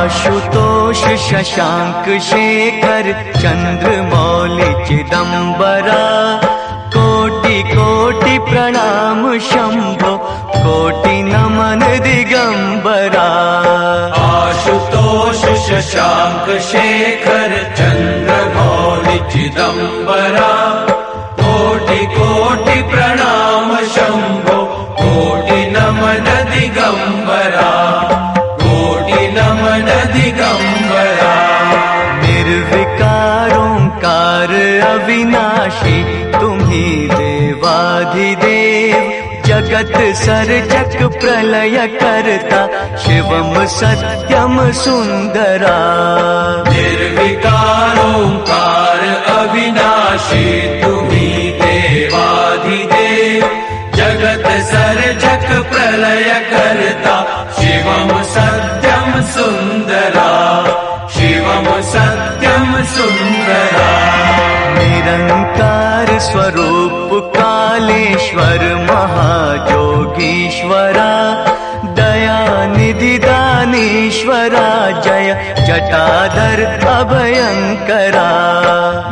आशुतोष शशांक शेखर चंद्रमौलि चिदंबरा कोटि कोटि प्रणाम शंभो कोटि नमन दिगंबरा। आशुतोष शशांक शेखर चंद्रमौलि चिदंबरा कोटि कोटि प्रणाम शंभो कोटि नमन दिगंबरा कोटि नमन दिगंबरा। निर्विकार ओंकार अविनाशी तुम्ही देवाधिदेव जगत सर्जक प्रलय करता शिवम सत्यम सुंदरा। निर्विकार ओंकार अविनाशी तुम्ही देवाधिदेव जगत सर्जक प्रलय करता शिवम सत्यम सुंदरा शिवम सत्यम सुंदरा। निरंकार स्वरूप कालेश्वर महाजोगीश्वरा दयानिधि दानीश्वरा जय जटाधर अभयंकरा।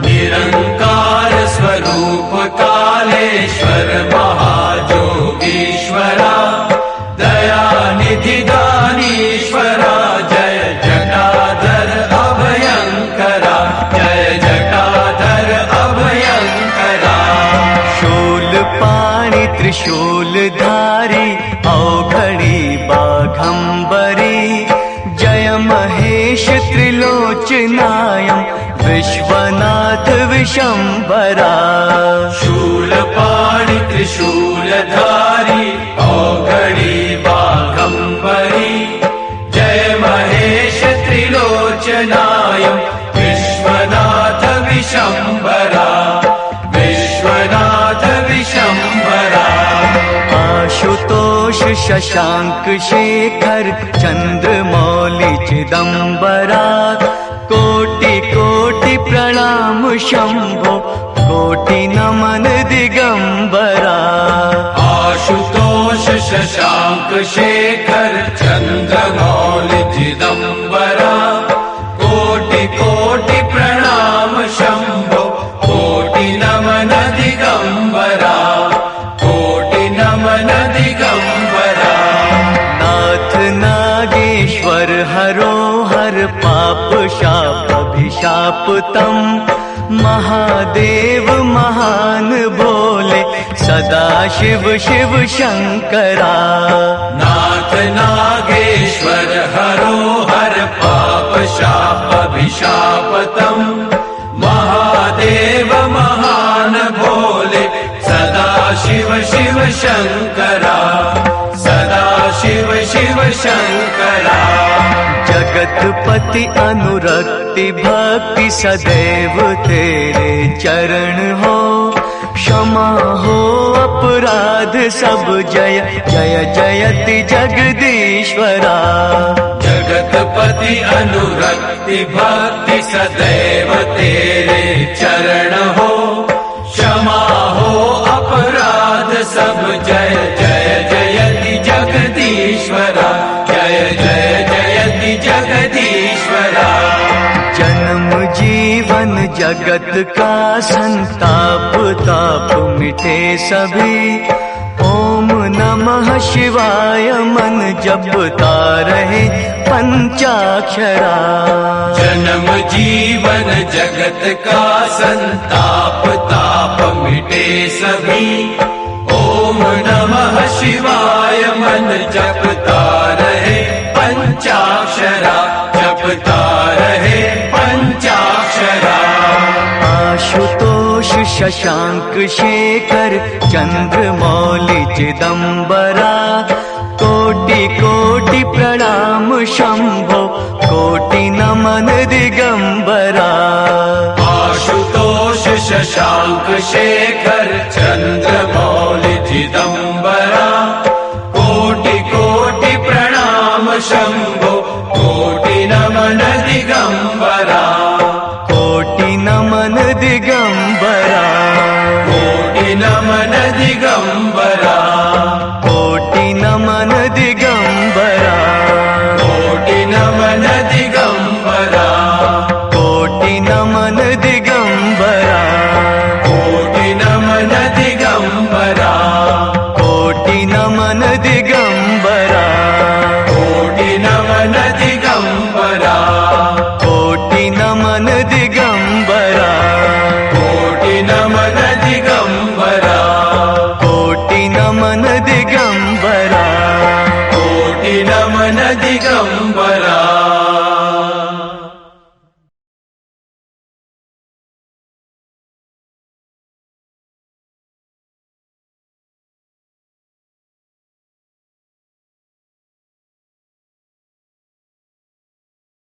निरंकार स्वरूप कालेश्वर महाजोगीश्वरा दयानिधि दानीश्वरा जय जटाधर अभयंकरा जय जटाधर अभयंकरा। शूल पाणि त्रिशूलधारी औघड़ी बाघंबरी जय महेश त्रिलोचनायं विश्वनाथ विशंबरा। शूल पाणि त्रिशूलधारी औघड़ी बाघंबरी जय महेश त्रिलोचनायं विश्वनाथ विशंबरा विश्वनाथ विशंबरा। आशुतोष शशांक शेखर चंद्रमौलि चिदंबरा कोटि कोटि प्रणाम शंभो कोटि नमन दिगंबरा। आशुतोष शशांक शेखर चंद्रमौलि चिदंबरा कोटि कोटि प्रणाम शंभो कोटि नमन दिगंबरा कोटि नमन दिगंबरा। नाथ नागेश्वर हरो हर पाप शाप अभिशाप तम महादेव महान भोले सदा शिव शिव शंकरा। नाथ नागेश्वर हरो हर पाप शाप अभिशापतम महादेव महान भोले सदा शिव शिव शंकरा सदा शिव शिव शंकरा। जगतपति अनुरक्ति भक्ति सदैव तेरे चरण हो क्षमा हो अपराध सब जय जय जयति जगदीश्वरा। जगतपति अनुरक्ति भक्ति सदैव तेरे चरण हो क्षमा हो अपराध सब जय जय जयति जगदीश्वरा जय जय जयति जगदीश्वरा। जन्म जीवन जगत का संताप ताप मिटे सभी ओम नमः शिवाय मन जपता रहे पंचाक्षरा। जन्म जीवन जगत का संताप ताप मिटे सभी ओम नमः शिवाय मन जपता रहे पंचाक्षरा जपता रहे पंचाक्षरा। आशुतोष शशांक शेखर चंद्रमौलि चिदंबरा कोटि कोटि प्रणाम शंभो कोटि नमन दिगंबरा। आशुतोष शशांक शेखर चंद्रमौलि चिदंबरा कोटि कोटि प्रणाम शंभो कोटि नमन दिगंबरा कोटि नमन दिगंबरा कोटि नमन दिगंबरा कोटि नमन दिगंबरा कोटि नमन दिगंबरा। नमन दिगंबरा।